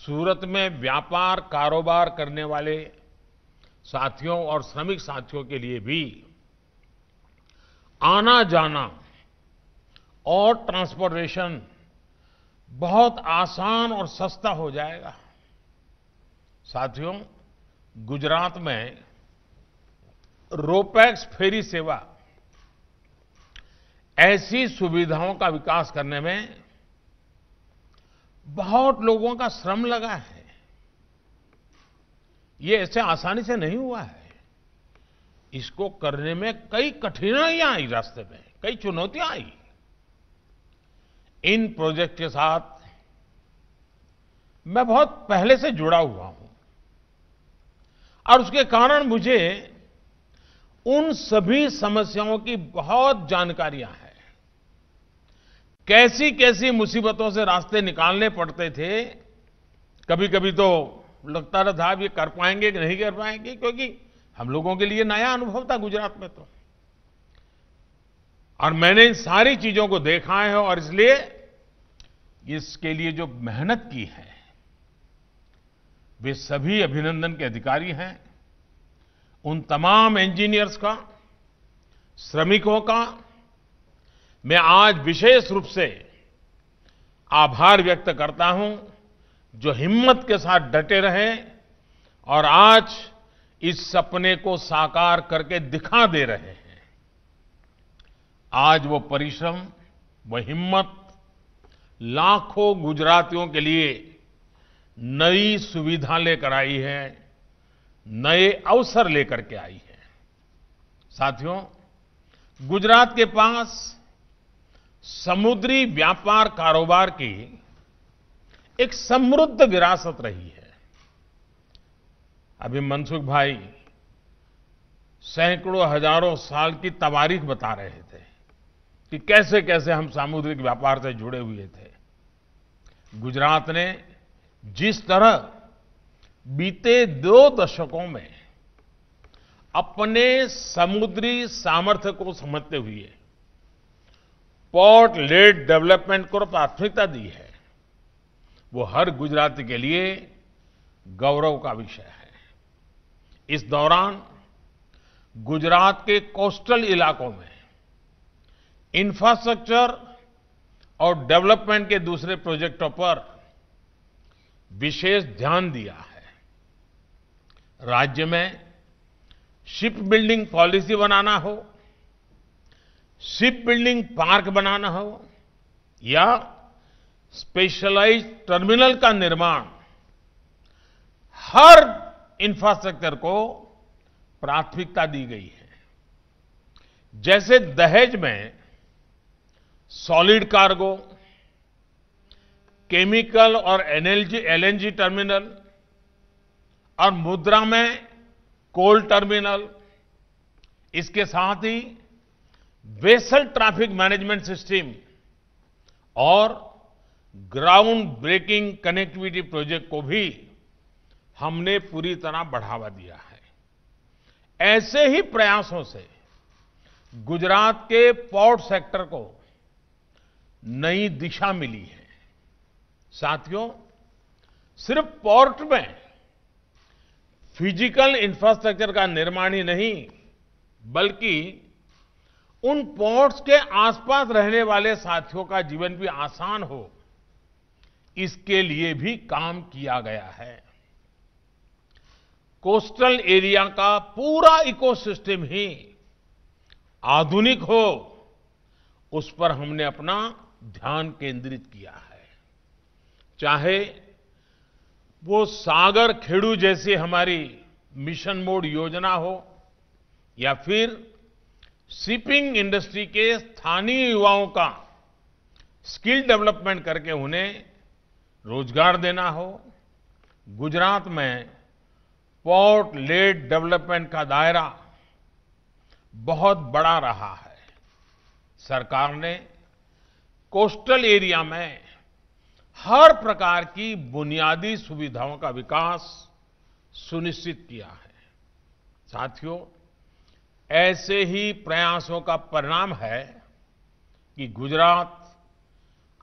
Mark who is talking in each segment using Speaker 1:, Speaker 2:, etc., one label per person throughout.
Speaker 1: सूरत में व्यापार कारोबार करने वाले साथियों और श्रमिक साथियों के लिए भी आना जाना और ट्रांसपोर्टेशन बहुत आसान और सस्ता हो जाएगा। साथियों, गुजरात में रोपैक्स फेरी सेवा ऐसी सुविधाओं का विकास करने में बहुत लोगों का श्रम लगा है। ये ऐसे आसानी से नहीं हुआ है। इसको करने में कई कठिनाइयां आई, रास्ते में कई चुनौतियां आई। इन प्रोजेक्ट के साथ मैं बहुत पहले से जुड़ा हुआ हूं और उसके कारण मुझे उन सभी समस्याओं की बहुत जानकारियां हैं। कैसी कैसी मुसीबतों से रास्ते निकालने पड़ते थे। कभी कभी तो लगता था अब ये कर पाएंगे कि नहीं कर पाएंगे, क्योंकि हम लोगों के लिए नया अनुभव था गुजरात में तो। और मैंने इन सारी चीजों को देखा है और इसलिए इसके लिए जो मेहनत की है वे सभी अभिनंदन के अधिकारी हैं। उन तमाम इंजीनियर्स का, श्रमिकों का मैं आज विशेष रूप से आभार व्यक्त करता हूं, जो हिम्मत के साथ डटे रहे और आज इस सपने को साकार करके दिखा दे रहे हैं। आज वो परिश्रम, वो हिम्मत लाखों गुजरातियों के लिए नई सुविधा लेकर आई है, नए अवसर लेकर के आई है। साथियों, गुजरात के पास समुद्री व्यापार कारोबार की एक समृद्ध विरासत रही है। अभी मनसुख भाई सैकड़ों हजारों साल की तवारीख बता रहे थे कि कैसे कैसे हम सामुद्रिक व्यापार से जुड़े हुए थे। गुजरात ने जिस तरह बीते 2 दशकों में अपने समुद्री सामर्थ्य को समझते हुए पोर्ट लेड डेवलपमेंट को प्राथमिकता दी है, वो हर गुजराती के लिए गौरव का विषय है। इस दौरान गुजरात के कोस्टल इलाकों में इंफ्रास्ट्रक्चर और डेवलपमेंट के दूसरे प्रोजेक्टों पर विशेष ध्यान दिया है। राज्य में शिप बिल्डिंग पॉलिसी बनाना हो, शिप बिल्डिंग पार्क बनाना हो या स्पेशलाइज्ड टर्मिनल का निर्माण, हर इंफ्रास्ट्रक्चर को प्राथमिकता दी गई है। जैसे दहेज में सॉलिड कार्गो, केमिकल और एलएनजी टर्मिनल और मुद्रा में कोल टर्मिनल, इसके साथ ही वेसल ट्रैफिक मैनेजमेंट सिस्टम और ग्राउंड ब्रेकिंग कनेक्टिविटी प्रोजेक्ट को भी हमने पूरी तरह बढ़ावा दिया है। ऐसे ही प्रयासों से गुजरात के पोर्ट सेक्टर को नई दिशा मिली है। साथियों, सिर्फ पोर्ट में फिजिकल इंफ्रास्ट्रक्चर का निर्माण ही नहीं, बल्कि उन पोर्ट्स के आसपास रहने वाले साथियों का जीवन भी आसान हो, इसके लिए भी काम किया गया है। कोस्टल एरिया का पूरा इकोसिस्टम ही आधुनिक हो, उस पर हमने अपना ध्यान केंद्रित किया है। चाहे वो सागर खेड़ू जैसी हमारी मिशन मोड योजना हो या फिर शिपिंग इंडस्ट्री के स्थानीय युवाओं का स्किल डेवलपमेंट करके उन्हें रोजगार देना हो, गुजरात में पोर्ट लेड डेवलपमेंट का दायरा बहुत बड़ा रहा है। सरकार ने कोस्टल एरिया में हर प्रकार की बुनियादी सुविधाओं का विकास सुनिश्चित किया है। साथियों, ऐसे ही प्रयासों का परिणाम है कि गुजरात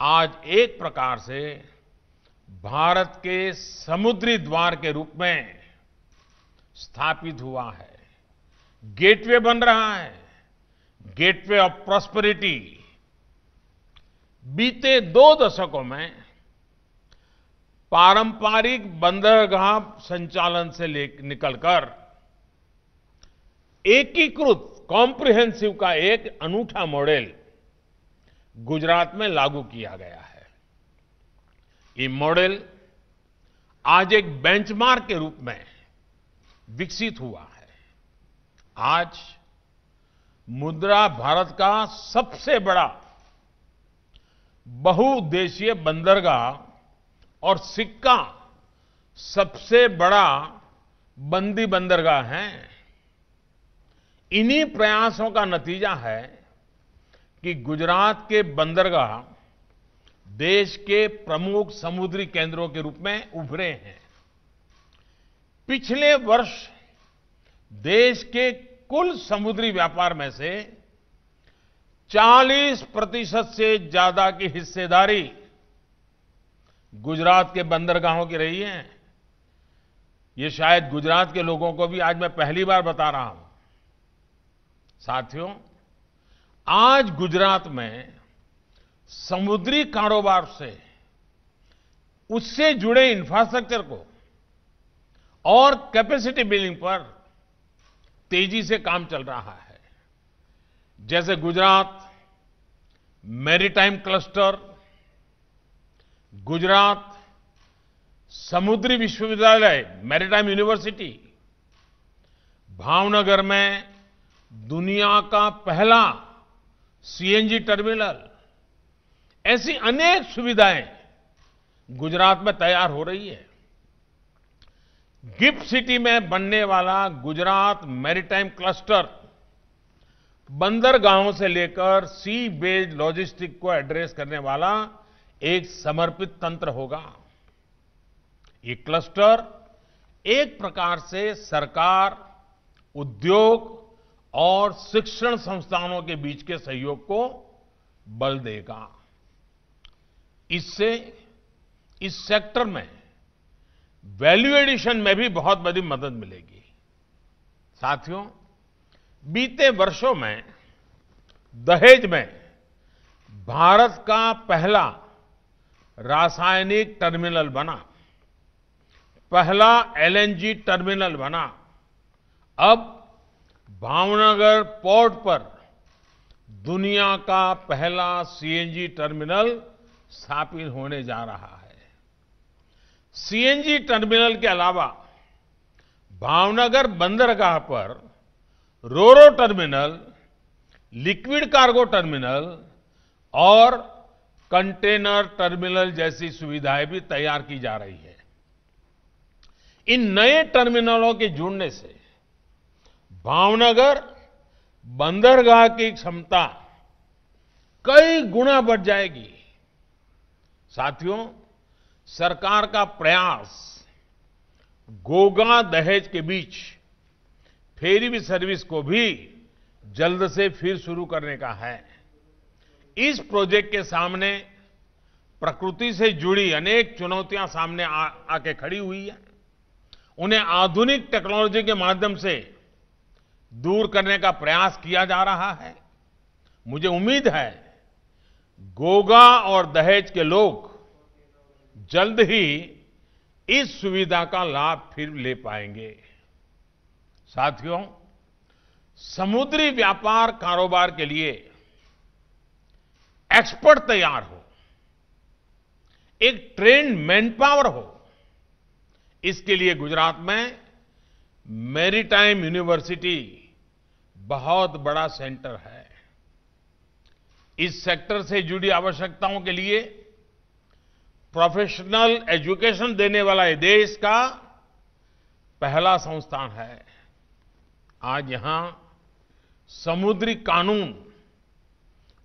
Speaker 1: आज एक प्रकार से भारत के समुद्री द्वार के रूप में स्थापित हुआ है, गेटवे बन रहा है, गेटवे ऑफ प्रॉस्पेरिटी। बीते 2 दशकों में पारंपरिक बंदरगाह संचालन से निकलकर एकीकृत कॉम्प्रिहेंसिव का एक अनूठा मॉडल गुजरात में लागू किया गया है। ये मॉडल आज एक बेंचमार्क के रूप में विकसित हुआ है। आज मुद्रा भारत का सबसे बड़ा बहुउद्देशीय बंदरगाह और सिक्का सबसे बड़ा बंदी बंदरगाह है। इन्हीं प्रयासों का नतीजा है कि गुजरात के बंदरगाह देश के प्रमुख समुद्री केंद्रों के रूप में उभरे हैं। पिछले वर्ष देश के कुल समुद्री व्यापार में से 40% से ज्यादा की हिस्सेदारी गुजरात के बंदरगाहों की रही है। ये शायद गुजरात के लोगों को भी आज मैं पहली बार बता रहा हूं। साथियों, आज गुजरात में समुद्री कारोबार से उससे जुड़े इंफ्रास्ट्रक्चर को और कैपेसिटी बिल्डिंग पर तेजी से काम चल रहा है। जैसे गुजरात मैरीटाइम क्लस्टर, गुजरात समुद्री विश्वविद्यालय मैरीटाइम यूनिवर्सिटी, भावनगर में दुनिया का पहला सीएनजी टर्मिनल, ऐसी अनेक सुविधाएं गुजरात में तैयार हो रही है। गिफ्ट सिटी में बनने वाला गुजरात मैरीटाइम क्लस्टर बंदरगाहों से लेकर सी बेस्ड लॉजिस्टिक को एड्रेस करने वाला एक समर्पित तंत्र होगा। ये क्लस्टर एक प्रकार से सरकार, उद्योग और शिक्षण संस्थानों के बीच के सहयोग को बल देगा। इससे इस सेक्टर में वैल्यू एडिशन में भी बहुत बड़ी मदद मिलेगी। साथियों, बीते वर्षों में दहेज में भारत का पहला रासायनिक टर्मिनल बना, पहला एलएनजी टर्मिनल बना। अब भावनगर पोर्ट पर दुनिया का पहला सीएनजी टर्मिनल स्थापित होने जा रहा है। सीएनजी टर्मिनल के अलावा भावनगर बंदरगाह पर रोरो टर्मिनल, लिक्विड कार्गो टर्मिनल और कंटेनर टर्मिनल जैसी सुविधाएं भी तैयार की जा रही है। इन नए टर्मिनलों के जुड़ने से भावनगर बंदरगाह की क्षमता कई गुना बढ़ जाएगी। साथियों, सरकार का प्रयास गोगा दहेज के बीच फेरी सर्विस को भी जल्द से फिर शुरू करने का है। इस प्रोजेक्ट के सामने प्रकृति से जुड़ी अनेक चुनौतियां सामने आके खड़ी हुई है। उन्हें आधुनिक टेक्नोलॉजी के माध्यम से दूर करने का प्रयास किया जा रहा है। मुझे उम्मीद है गोगा और दहेज के लोग जल्द ही इस सुविधा का लाभ फिर ले पाएंगे। साथियों, समुद्री व्यापार कारोबार के लिए एक्सपर्ट तैयार हो, एक ट्रेन्ड मैन पावर हो, इसके लिए गुजरात में मैरीटाइम यूनिवर्सिटी बहुत बड़ा सेंटर है। इस सेक्टर से जुड़ी आवश्यकताओं के लिए प्रोफेशनल एजुकेशन देने वाला ये देश का पहला संस्थान है। आज यहां समुद्री कानून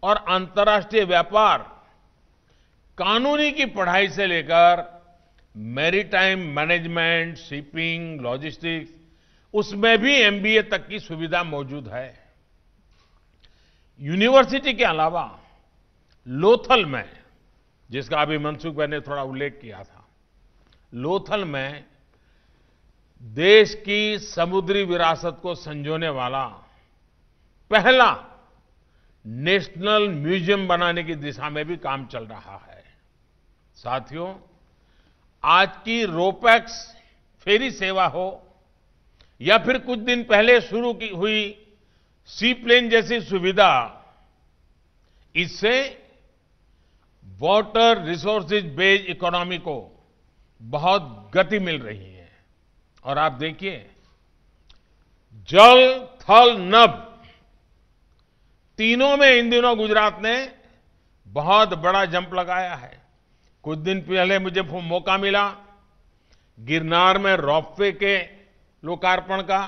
Speaker 1: और अंतर्राष्ट्रीय व्यापार, कानूनी की पढ़ाई से लेकर मैरीटाइम मैनेजमेंट, शिपिंग, लॉजिस्टिक्स, उसमें भी एमबीए तक की सुविधा मौजूद है। यूनिवर्सिटी के अलावा लोथल में, जिसका अभी मनसुख भाई ने थोड़ा उल्लेख किया था, लोथल में देश की समुद्री विरासत को संजोने वाला पहला नेशनल म्यूजियम बनाने की दिशा में भी काम चल रहा है। साथियों, आज की रोपैक्स फेरी सेवा हो या फिर कुछ दिन पहले शुरू की हुई सी प्लेन जैसी सुविधा, इससे वाटर रिसोर्सेज बेस्ड इकोनॉमी को बहुत गति मिल रही है। और आप देखिए, जल, थल, नभ तीनों में इन दिनों गुजरात ने बहुत बड़ा जंप लगाया है। कुछ दिन पहले मुझे मौका मिला गिरनार में रोपवे के लोकार्पण का।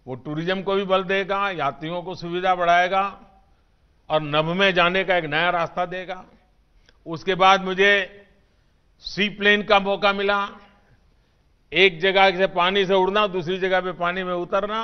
Speaker 1: वो टूरिज्म को भी बल देगा, यात्रियों को सुविधा बढ़ाएगा और नभ में जाने का एक नया रास्ता देगा। उसके बाद मुझे सी प्लेन का मौका मिला, एक जगह से पानी से उड़ना, दूसरी जगह पे पानी में उतरना।